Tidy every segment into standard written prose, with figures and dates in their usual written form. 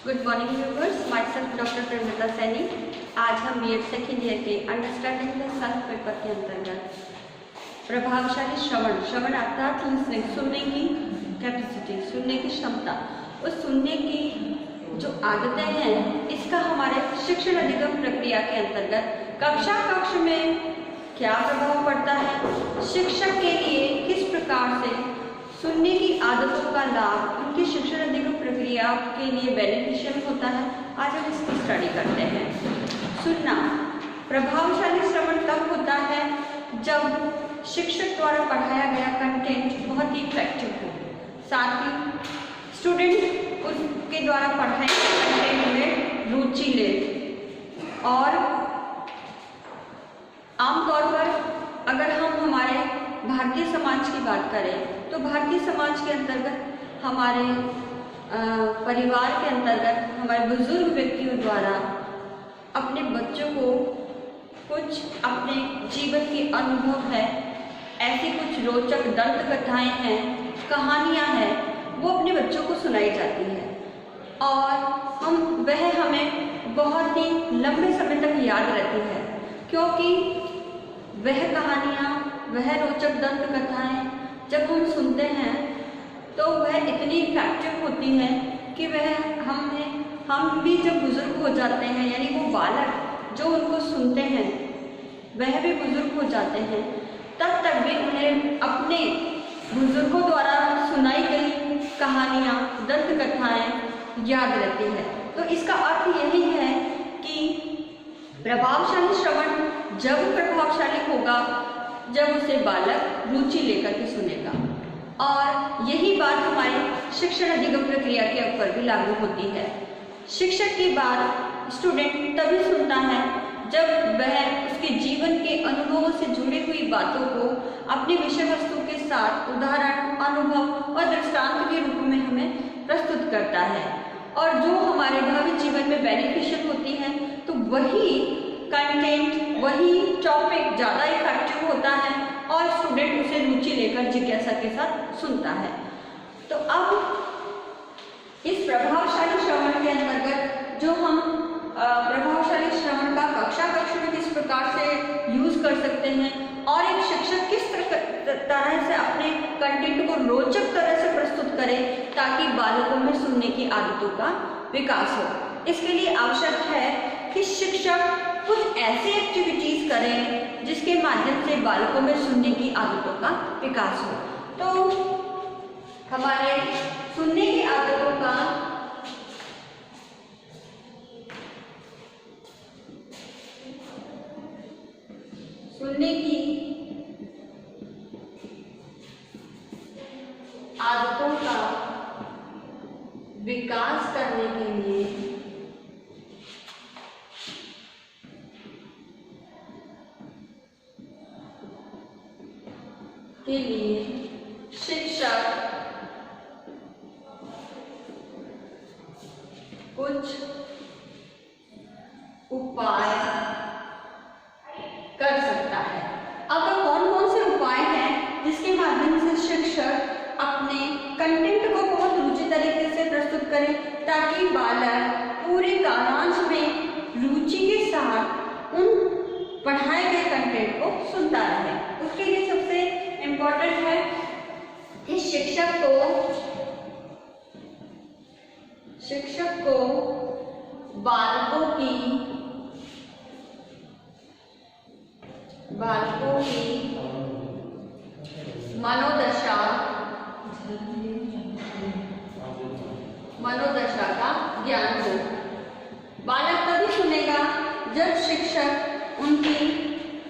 Good morning viewers, myself doctor Premita Saini. आज हम B Ed second year के अंडरस्टैंडिंग द सेल्फ पेपर के अंतर्गत प्रभावशाली श्रवण अर्थात लिसनिंग, सुनने की कैपेसिटी, सुनने की क्षमता, उस सुनने की जो आदतें हैं, इसका हमारे शिक्षण अधिगम प्रक्रिया के अंतर्गत कक्ष में क्या प्रभाव पड़ता है, शिक्षक के लिए किस प्रकार से सुनने की आदतों का लाभ उनकी शिक्षण अधिगम प्रक्रिया के लिए बेनिफिशियल होता है। आज हम इसकी स्टडी करते हैं। सुनना, प्रभावशाली श्रवण तब होता है जब शिक्षक द्वारा पढ़ाया गया कंटेंट बहुत ही इफेक्टिव हो, साथ ही स्टूडेंट उसके द्वारा पढ़ाए गए कंटेंट में रुचि ले। और आमतौर पर अगर हम हमारे भारतीय समाज की बात करें तो भारतीय समाज के अंतर्गत हमारे परिवार के अंतर्गत हमारे बुजुर्ग व्यक्तियों द्वारा अपने बच्चों को कुछ अपने जीवन के अनुभव है, ऐसी कुछ रोचक दंत कथाएं हैं, कहानियां हैं, वो अपने बच्चों को सुनाई जाती है और वह हमें बहुत ही लंबे समय तक याद रहती है, क्योंकि वह कहानियाँ, वह रोचक दंत कथाएं जब हम सुनते हैं तो वह इतनी इफेक्टिव होती है कि वह हम भी जब बुजुर्ग हो जाते हैं, यानी वो बालक जो उनको सुनते हैं वह भी बुजुर्ग हो जाते हैं, तब तक भी उन्हें अपने बुजुर्गों द्वारा सुनाई गई कहानियाँ, दंत कथाएं याद रहती है। तो इसका अर्थ यही है कि प्रभावशाली श्रवण जब प्रभावशाली होगा जब उसे बालक रुचि लेकर के सुनेगा, और यही बात हमारे शिक्षण अधिगम प्रक्रिया के ऊपर भी लागू होती है। शिक्षक की बात स्टूडेंट तभी सुनता है जब वह उसके जीवन के अनुभवों से जुड़ी हुई बातों को अपनी विषय वस्तु के साथ उदाहरण, अनुभव और दृष्टांत के रूप में हमें प्रस्तुत करता है, और जो हमारे भावी जीवन में बेनिफिशियल होती है, तो वही कंटेंट, वही टॉपिक ज़्यादा इफेक्टिव होता है और स्टूडेंट उसे रुचि लेकर जिज्ञासा के साथ सुनता है। तो अब इस प्रभावशाली श्रवण के अंतर्गत जो हम प्रभावशाली श्रवण का कक्ष में किस प्रकार से यूज कर सकते हैं और एक शिक्षक किस तरह से अपने कंटेंट को रोचक तरह से प्रस्तुत करे ताकि बालकों में सुनने की आदतों का विकास हो, इसके लिए आवश्यक है कि शिक्षक कुछ ऐसी एक्टिविटीज करें जिसके माध्यम से बालकों में सुनने की आदतों का विकास हो। तो हमारे सुनने की आदतों का विकास करने के लिए शिक्षक कुछ उपाय कर सकता है। अब कौन कौन से उपाय हैं जिसके माध्यम से शिक्षक अपने कंटेंट को बहुत रुचि तरीके से प्रस्तुत करें ताकि बालक पूरे कालांश में रुचि के साथ उन पढ़ाए गए कंटेंट को सुनता रहे। उसके लिए सबसे इम्पोर्टेंट है कि शिक्षक को बालकों की मनोदशा का ज्ञान हो। बालक तभी सुनेगा जब शिक्षक उनकी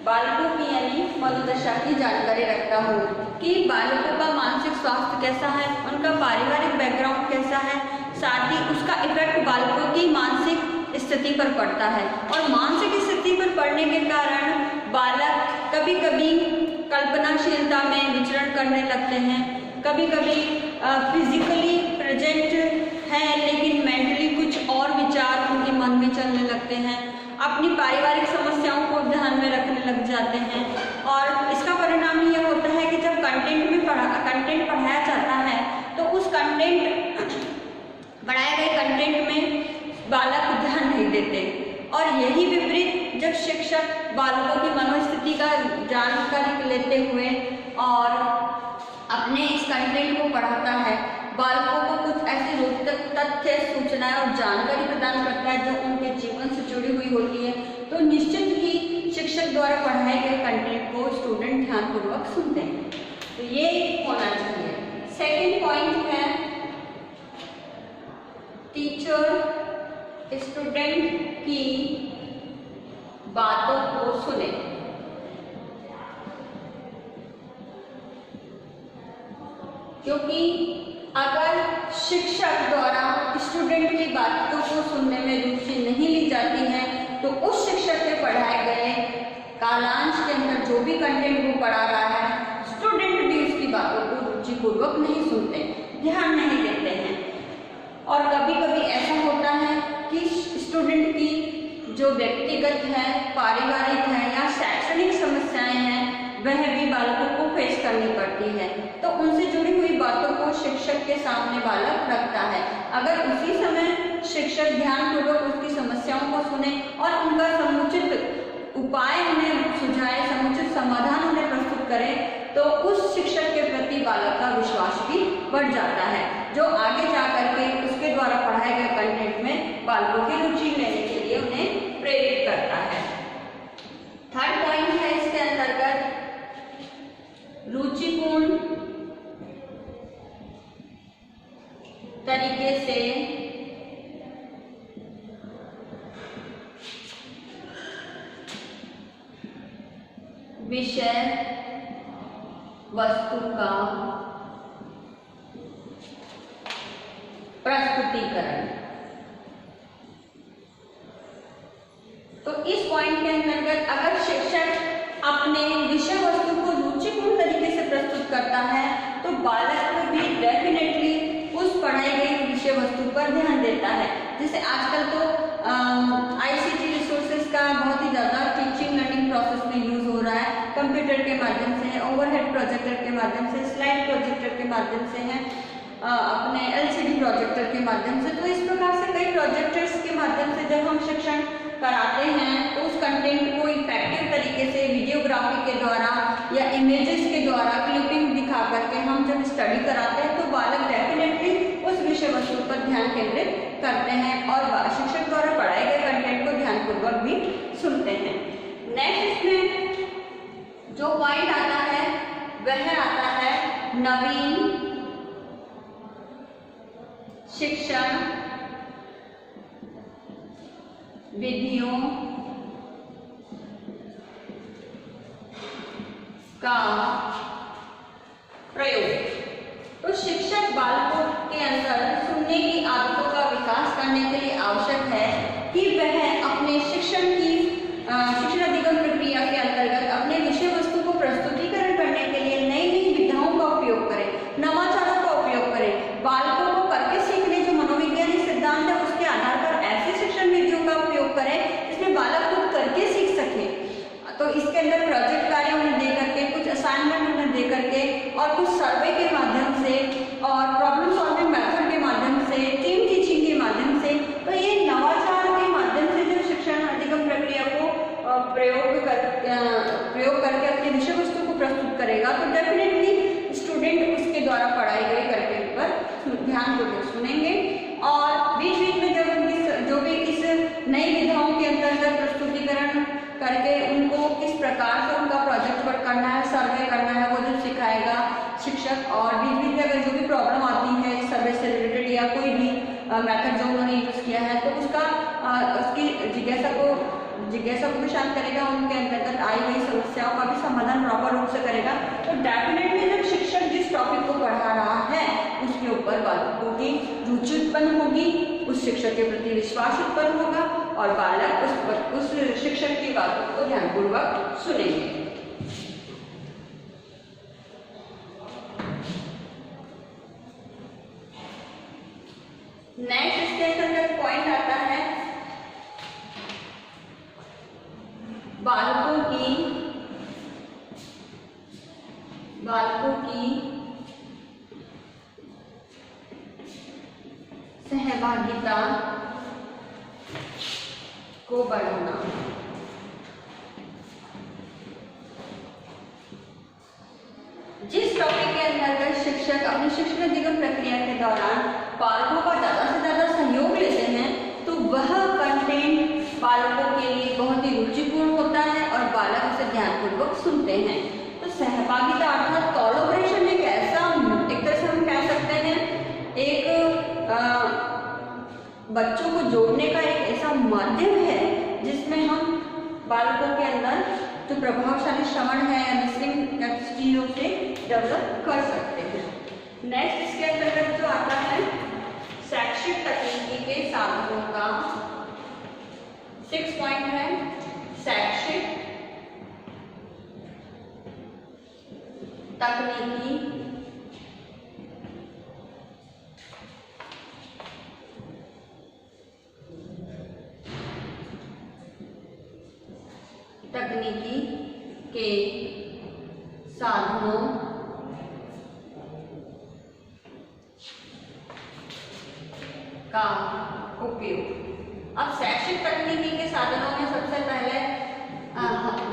बालकों की यानी मनोदशा की जानकारी रखता हो कि बालकों का मानसिक स्वास्थ्य कैसा है, उनका पारिवारिक बैकग्राउंड कैसा है, साथ ही उसका इफेक्ट बालकों की मानसिक स्थिति पर पड़ता है, और मानसिक स्थिति पर पड़ने के कारण बालक कभी कभी कल्पनाशीलता में विचरण करने लगते हैं, कभी कभी फिजिकली प्रेजेंट है लेकिन मेंटली कुछ और विचार उनके मन में चलने लगते हैं, अपनी पारिवारिक समस्याओं को ध्यान में रखने लग जाते हैं, और इसका परिणाम ये होता है कि जब कंटेंट पढ़ाया जाता है तो उस पढ़ाए गए कंटेंट में बालक ध्यान नहीं देते। और यही विपरीत जब शिक्षक बालकों की मनोस्थिति का जानकारी लेते हुए और अपने इस कंटेंट को पढ़ाता है, बालकों को कुछ ऐसे रोचक तथ्य, सूचनाएं और जानकारी प्रदान करता है जो उनके जीवन से जुड़ी हुई होती है, तो निश्चित ही शिक्षक द्वारा पढ़ाए गए कंटेंट को स्टूडेंट ध्यानपूर्वक सुनते हैं। तो ये होना चाहिए। सेकंड पॉइंट है टीचर स्टूडेंट की बातों को सुने। क्योंकि अगर शिक्षक द्वारा स्टूडेंट की बातों को सुनने में रुचि नहीं ली जाती है तो उस शिक्षक के पढ़ाए गए कालांश के अंदर जो भी कंटेंट वो पढ़ा रहा है, स्टूडेंट भी उसकी बातों को रुचिपूर्वक नहीं सुनते, ध्यान नहीं देते हैं। और कभी कभी ऐसा होता है कि स्टूडेंट की जो व्यक्तिगत है, पारिवारिक है या शैक्षणिक समस्याएं हैं, वह भी बालकों को फेस करनी पड़ती है, तो उनसे जुड़ी हुई बातों को शिक्षक के सामने बालक रखता है। अगर उसी समय शिक्षक ध्यानपूर्वक उसकी समस्याओं को सुने और उनका समुचित उपाय उन्हें सुझाए, समुचित समाधान उन्हें प्रस्तुत करे, तो उस शिक्षक के प्रति बालक का विश्वास भी बढ़ जाता है, जो आगे जाकर के उसके द्वारा पढ़ाए गए कंटेंट में बालकों की रुचि लेने के लिए उन्हें प्रेरित करता है। थर्ड पॉइंट है इसके अंतर्गत रुचिपूर्ण तरीके से विषय वस्तु का प्रस्तुतिकरण। तो इस पॉइंट के अंतर्गत अगर शिक्षक अपने विषय वस्तु को रुचिपूर्ण तरीके से प्रस्तुत करता है तो बालक को भी डेफिनेटली उस पढ़ाई गई विषय वस्तु पर ध्यान देता है। जैसे आजकल तो ICT रिसोर्सेज का बहुत ही ज़्यादा टीचिंग लर्निंग प्रोसेस में यूज हो रहा है, कंप्यूटर के माध्यम से, ओवरहेड प्रोजेक्टर के माध्यम से, स्लाइड प्रोजेक्टर के माध्यम से है, अपने LCD प्रोजेक्टर के माध्यम से। तो इस प्रकार से कई प्रोजेक्टर्स के माध्यम से जब हम शिक्षण कराते हैं तो उस कंटेंट को इफेक्टिव तरीके से वीडियोग्राफी के द्वारा या इमेजेस के द्वारा क्लिपिंग दिखा करके हम जब स्टडी कराते हैं तो बालक डेफिनेटली उस विषय वस्तु पर ध्यान केंद्रित करते हैं और शिक्षक द्वारा पढ़ाए गए कंटेंट को ध्यानपूर्वक भी सुनते हैं। नेक्स्ट इसमें जो पॉइंट आता है वह आता है नवीन शिक्षण विधियों का प्रयोग। तो शिक्षक बालकों के अंदर सुनने की आदतों का विकास करने के लिए आवश्यक है कि वह अपने शिक्षण अधिगम प्रक्रिया के अंतर्गत अपने विषय वस्तु को प्रस्तुतिकरण करने के लिए नई नई विधाओं का उपयोग करें, नवाचारों का उपयोग करें। बालकों को करके सीखने जो मनोवैज्ञानिक सिद्धांत है उसके आधार पर ऐसे शिक्षण विधियों का उपयोग करें जिसमें बालक खुद करके सीख सके। तो इसके अंदर प्रोजेक्ट कार्य उन्हें दे करके, कुछ असाइनमेंट उन्हें दे करके और कुछ सर्वे के माध्यम से और प्रॉब्लम सॉल्विंग मेथड के माध्यम से, टीम टीचिंग के माध्यम से, तो ये नवाचार के माध्यम से जब शिक्षण अधिगम प्रक्रिया को प्रयोग करके अपने विषय वस्तु को प्रस्तुत करेगा तो डेफिनेटली स्टूडेंट उसके द्वारा पढ़ाई गई कंटेंट पर ध्यानपूर्वक सुनेंगे और बीच बीच में जब उनकी जो भी इस नई विधाओं के अंतर्गत प्रस्तुतिकरण करके उनको किस प्रकार से उनका प्रोजेक्ट वर्क करना है, सर्वे करना है, वो जो सिखाएगा शिक्षक। और बीच बीच में अगर जो भी प्रॉब्लम आती है इस सर्वे से रिलेटेड या कोई भी मेथड जो उन्होंने यूज किया है तो उसकी जिज्ञासा को भी शांत करेगा, उनके अंतर्गत आई हुई समस्याओं का भी समाधान प्रॉपर रूप से करेगा। तो डेफिनेटली जब शिक्षक जिस टॉपिक को पढ़ा रहा है उसके ऊपर बालकों की रुचि उत्पन्न होगी, उस शिक्षक के प्रति विश्वास उत्पन्न होगा और बालक उस शिक्षक की बातों को ध्यानपूर्वक सुनेंगे। नेक्स्ट इसके अंतर्गत पॉइंट आता है बालकों की सहभागिता को बढ़ाना। जिस टॉपिक के अंतर्गत शिक्षक अपनी शिक्षण अधिगम प्रक्रिया के दौरान पालकों का ज़्यादा से ज़्यादा सहयोग लेते हैं तो वह कंटेंट पालकों के लिए बहुत ही रुचिपूर्ण होता है और बालक उसे ध्यानपूर्वक सुनते हैं। तो सहभागिता अर्थात कोलैबोरेशन एक ऐसा, एक तरह से हम कह सकते हैं, एक बच्चों को जोड़ने का एक ऐसा माध्यम है जिसमें हम बालकों के अंदर जो प्रभावशाली श्रवण है या लिसनिंग कैपेसिटी उसे डेवलप कर सकते हैं। नेक्स्ट इसके अंतर्गत जो आता है शैक्षिक तकनीकी के साधनों का 6 पॉइंट है शैक्षिक तकनीकी के साधनों का उपयोग। अब शैक्षिक तकनीकी के साधनों में सबसे पहले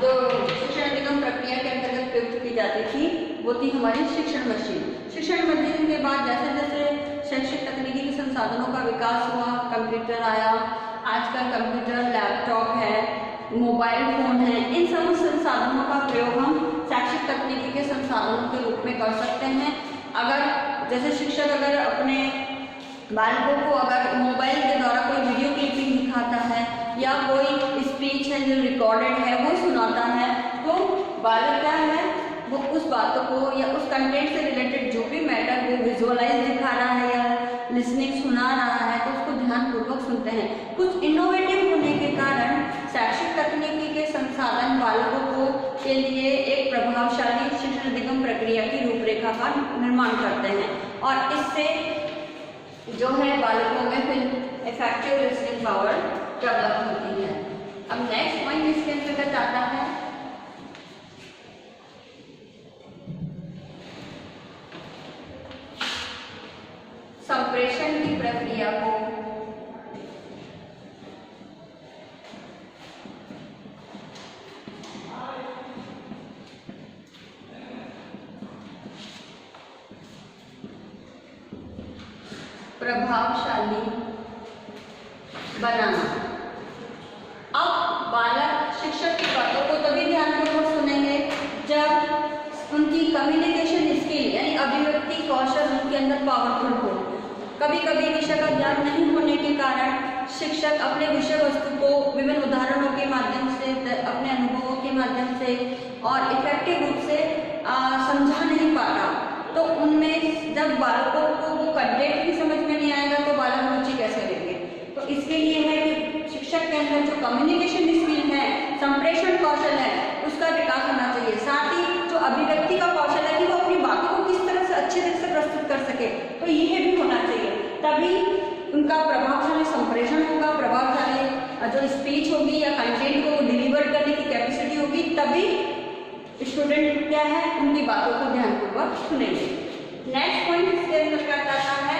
जो शिक्षण अधिगम प्रक्रिया के अंतर्गत प्रयुक्त की जाती थी वो थी हमारी शिक्षण मशीन। शिक्षण मशीन के बाद जैसे जैसे शैक्षिक तकनीकी के संसाधनों का विकास हुआ, कंप्यूटर आया, आजकल कंप्यूटर, लैपटॉप है, मोबाइल फोन है, इन सब संसाधनों का प्रयोग हम शैक्षिक तकनीकी के संसाधनों के रूप में कर सकते हैं। अगर जैसे शिक्षक अगर अपने बालकों को अगर मोबाइल के द्वारा कोई वीडियो क्लिपिंग दिखाता है या कोई स्पीच है जो रिकॉर्डेड है वो सुनाता है तो बालक क्या है वो उस बातों को या उस कंटेंट से रिलेटेड जो भी मैटर वो विजुअलाइज दिखा रहा है या लिसनिंग सुना रहा है तो उसको ध्यानपूर्वक सुनते हैं। कुछ इनोवेटिव होने के कारण शैक्षिक तकनीकी के संसाधन बालकों को के लिए एक प्रभावशाली शिक्षण अधिगम प्रक्रिया की रूपरेखा का निर्माण करते हैं और इससे जो है बालकों में फिर इफेक्टिव लिसनिंग पावर डेवलप होती है। अब नेक्स्ट पॉइंट इसके अंतर्गत आता है संप्रेषण की प्रक्रिया को प्रभावशाली बनाना। अब बालक शिक्षक की बातों को तभी ध्यानपूर्वक सुनेंगे जब उनकी कम्युनिकेशन स्किल यानी अभिव्यक्ति कौशल उनके अंदर पावरफुल हो। कभी कभी विषय का ज्ञान नहीं होने के कारण शिक्षक अपने विषय वस्तु को विभिन्न उदाहरणों के माध्यम से, अपने अनुभवों के माध्यम से और इफेक्टिव रूप से समझा नहीं पाता, तो उनमें जब बालकों को वो कंटेंट ही समझ में नहीं आएगा तो बालक रुचि कैसे लेंगे। तो इसके लिए है कि शिक्षक के अंदर जो कम्युनिकेशन स्किल है, संप्रेषण कौशल है, उसका विकास होना चाहिए। साथ ही जो अभिव्यक्ति का कौशल है कि वो अपनी बातों को किस तरह से अच्छे तरह से प्रस्तुत कर सके, तो यह भी होना चाहिए। तभी उनका प्रभावशाली संप्रेषण होगा, प्रभावशाली जो स्पीच होगी या कंटेंट को डिलीवर करने की कैपेसिटी होगी, तभी स्टूडेंट क्या है उनकी बातों को ध्यानपूर्वक सुनेंगे। नेक्स्ट पॉइंट इसके अंतर्गत आता है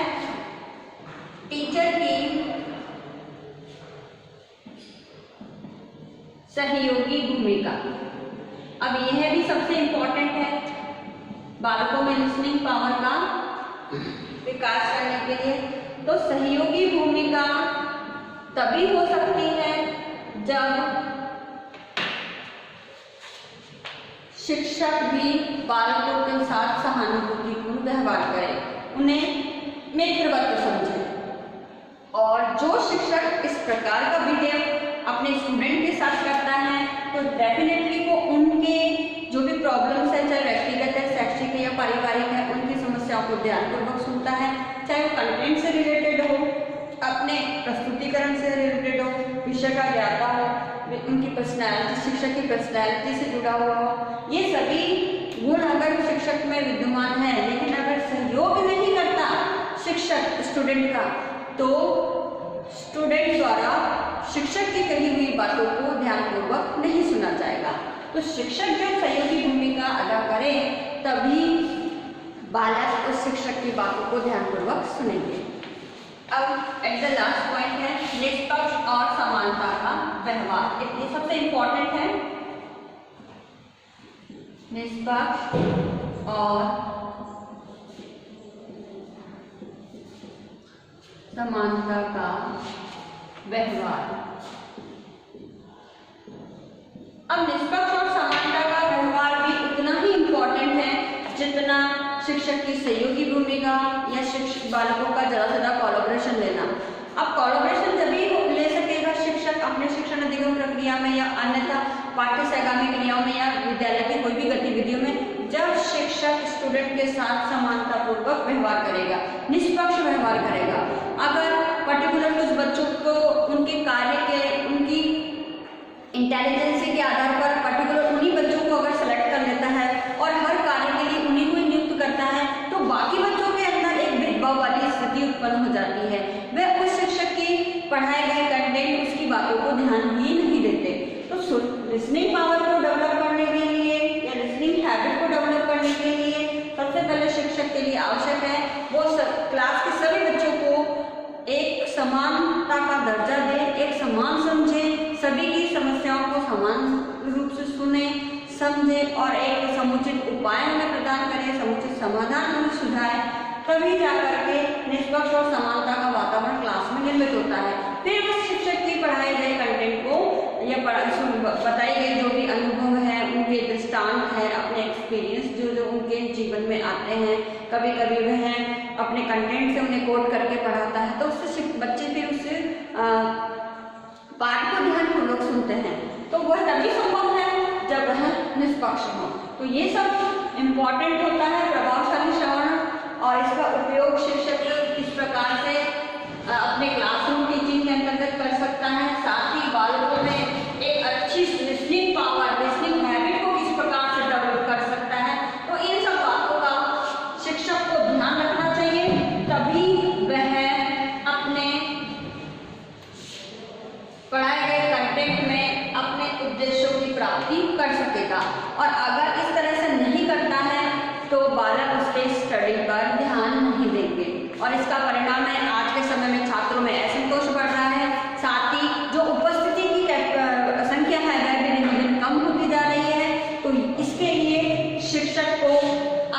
टीचर की सहयोगी भूमिका। अब यह भी सबसे इम्पोर्टेंट है बालकों में लिसनिंग पावर का विकास करने के लिए। तो सहयोगी भूमिका तभी हो सकती है जब शिक्षक भी बालकों के साथ सहानुभूतिपूर्ण व्यवहार करे, उन्हें मित्रवत समझे। और जो शिक्षक इस प्रकार का बिहेव अपने स्टूडेंट के साथ करता है तो डेफिनेटली वो उनके जो भी प्रॉब्लम्स है, चाहे व्यक्तिगत है, शैक्षिक है या पारिवारिक है, उनकी समस्याओं को ध्यानपूर्वक सुनता है, चाहे वो कंटेंट से रिलेटेड हो, अपने प्रस्तुतिकरण से रिलेटेड हो, विषय का ज्ञाता हो, उनकी पर्सनैलिटी, शिक्षक की पर्सनैलिटी से जुड़ा हुआ हो। ये सभी गुण अगर शिक्षक में विद्यमान है, लेकिन अगर सहयोग नहीं करता शिक्षक स्टूडेंट का, तो स्टूडेंट द्वारा शिक्षक की कही हुई बातों को ध्यानपूर्वक नहीं सुना जाएगा। तो शिक्षक जब सहयोगी भूमिका अदा करे तभी बालक उस शिक्षक की बातों को ध्यानपूर्वक सुनेंगे। अब एट द लास्ट पॉइंट है निष्पक्ष और समानता का व्यवहार, ये सबसे इंपॉर्टेंट है। निष्पक्ष और समानता का व्यवहार। अब निष्पक्ष और समानता का व्यवहार भी उतना ही इम्पोर्टेंट है जितना शिक्षक की सहयोगी भूमिका या शिक्षक बालकों का ज़्यादा से ज़्यादा कोलैबोरेशन लेना। अब कोलैबोरेशन तभी ले सकेगा शिक्षक अपने शिक्षण अधिगम प्रक्रिया में या अन्यथा पाठ्य सहगामी क्रियाओं में या विद्यालय की कोई भी गतिविधियों में, जब शिक्षक स्टूडेंट के साथ समानतापूर्वक व्यवहार करेगा, निष्पक्ष व्यवहार करेगा। अगर पर्टिकुलर कुछ बच्चों को उनके कार्य के, उनकी इंटेलिजेंसी के आधार पर पर्टिकुलर उन्हीं बच्चों को अगर सेलेक्ट कर लेता है और हर कार्य के लिए उन्हीं को ही नियुक्त करता है, तो बाकी बच्चों के अंदर एक भेदभाव वाली स्थिति उत्पन्न हो जाती है। वह उस शिक्षक की पढ़ाए गए कंटेंट, उसकी बातों को ध्यान ही नहीं देते। तो लिसनिंग पावर को डेवलप करने के लिए या लिसनिंग हैबिट को डेवलप करने के लिए सबसे पहले शिक्षक के लिए आवश्यक है वो क्लास के सभी बच्चों को एक समानता का दर्जा दे, एक समान समझे, सभी की समस्याओं को समान रूप से सुने, समझे और एक समुचित उपाय उन्हें प्रदान करे, समुचित समाधान उन्हें सुझाए। तभी जाकर के निष्पक्ष और समानता का वातावरण क्लास में निर्मित होता है। फिर उस शिक्षक की पढ़ाए गए कंटेंट को या बताई गई जो भी अनुभव है, उनके दृष्टांत है, अपने एक्सपीरियंस जो उनके जीवन में आते हैं, कभी कभी वह अपने कंटेंट से उन्हें कोट करके पढ़ाता है, तो उससे बच्चे फिर उस पाठ को ध्यानपूर्वक सुनते हैं। तो वह तभी संभव है जब वह निष्पक्ष हो। तो ये सब इम्पोर्टेंट होता है प्रभावशाली श्रवण, और इसका उपयोग शिक्षक इस प्रकार से अपने क्लासरूम टीचिंग के अंतर्गत कर सकता है। साथ ही बालकों में एक अच्छी लिसनिंग पावर, लिसनिंग हैबिट को किस प्रकार से डेवलप कर सकता है, तो इन सब बातों का शिक्षक को ध्यान रखना चाहिए, तभी वह अपने पढ़ाए गए कंटेंट में अपने उद्देश्यों की प्राप्ति कर सकेगा। और अगर इस तरह से नहीं करता है तो बालक उसके स्टडी पर ध्यान नहीं देंगे, और इसका परिणाम है आज के समय में छात्रों में असंतोष बढ़ रहा है। साथ ही जो उपस्थिति की संख्या है वह भी दिन दिन कम होती जा रही है। तो इसके लिए शिक्षक को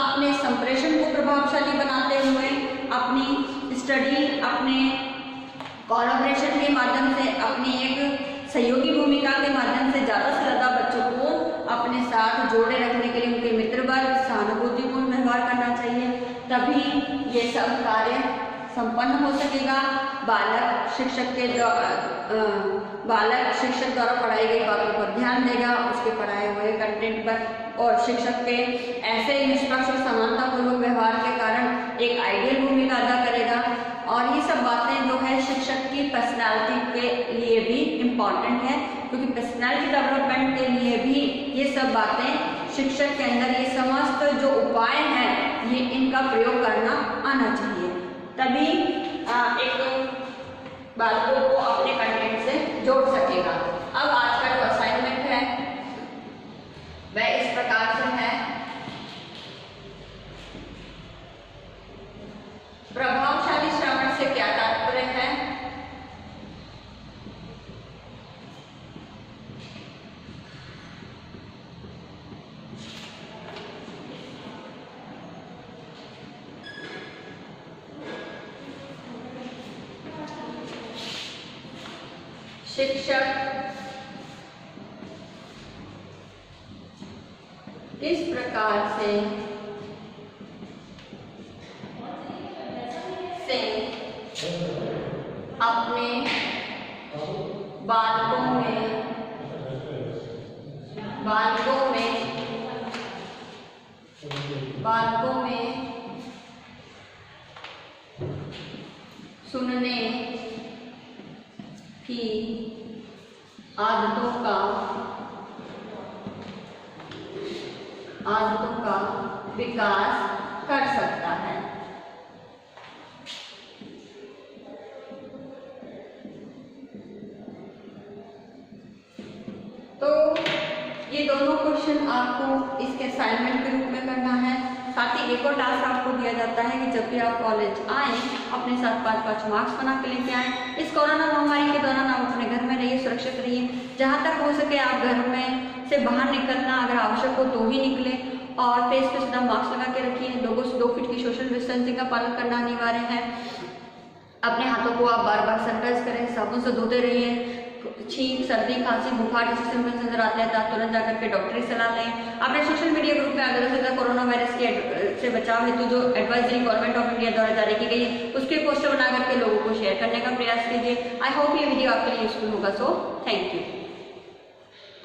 अपने संप्रेषण को प्रभावशाली बनाते हुए अपनी स्टडी, अपने कोलैबोरेशन के माध्यम से, अपनी एक सहयोगी भूमिका के माध्यम से ज़्यादा से ज़्यादा बच्चों को अपने साथ जोड़े रखने के लिए उनके मित्र वर्ग सहानुभूतिपूर्ण व्यवहार करना चाहिए, तभी ये सब कार्य संपन्न हो सकेगा। बालक शिक्षक द्वारा पढ़ाई गई बातों पर ध्यान देगा, उसके पढ़ाए हुए कंटेंट पर, और शिक्षक के ऐसे निष्पक्ष और समानतापूर्वक व्यवहार के कारण एक आइडियल भूमिका अदा करेगा। और ये सब बातें जो है शिक्षक की पर्सनालिटी के लिए भी इम्पॉर्टेंट है, क्योंकि पर्सनालिटी डेवलपमेंट के लिए भी ये सब बातें शिक्षक के अंदर, ये समस्त जो उपाय हैं, ये इनका प्रयोग करना आना चाहिए, तभी एक बालकों को अपने कंटेंट से जोड़ सकेगा। अब आज का जो असाइनमेंट है वह इस प्रकार से है। प्रभावशाली श्रवण से क्या तात्पर्य है? शिक्षक किस प्रकार से अपने बालकों में सुनने की आदतों का विकास कर सकता है। तो ये दोनों क्वेश्चन आपको इसके असाइनमेंट के रूप में करना है। साथ ही एक और टास्क आपको दिया जाता है कि जब भी आप कॉलेज आए अपने साथ 5-5 मार्क्स बना के लेके आए। इस कोरोना महामारी के दौरान आप अपने घर में रहिए, सुरक्षित रहिए। जहाँ तक हो सके आप घर में से बाहर निकलना अगर आवश्यक हो तो ही निकलें, और फेस पे सीधा मास्क लगा के रखिए। 2 गज 2 फीट की सोशल डिस्टेंसिंग का पालन करना अनिवार्य है। अपने हाथों को आप बार बार सैनिटाइज करें, साबुन से धोते रहिए। छींक, सर्दी, खांसी, बुखार जैसे सिम्टम्स नजर आते हैं तो आप तुरंत जाकर के डॉक्टरी सलाह लें। अपने सोशल मीडिया ग्रुप में आगे से कोरोना वायरस के से बचाव हेतु जो एडवाइजरी गवर्नमेंट ऑफ इंडिया द्वारा जारी की गई है उसके पोस्टर बना करके लोगों को शेयर करने का प्रयास कीजिए। आई होप ये वीडियो आपके लिए यूजफुल होगा। So thank you.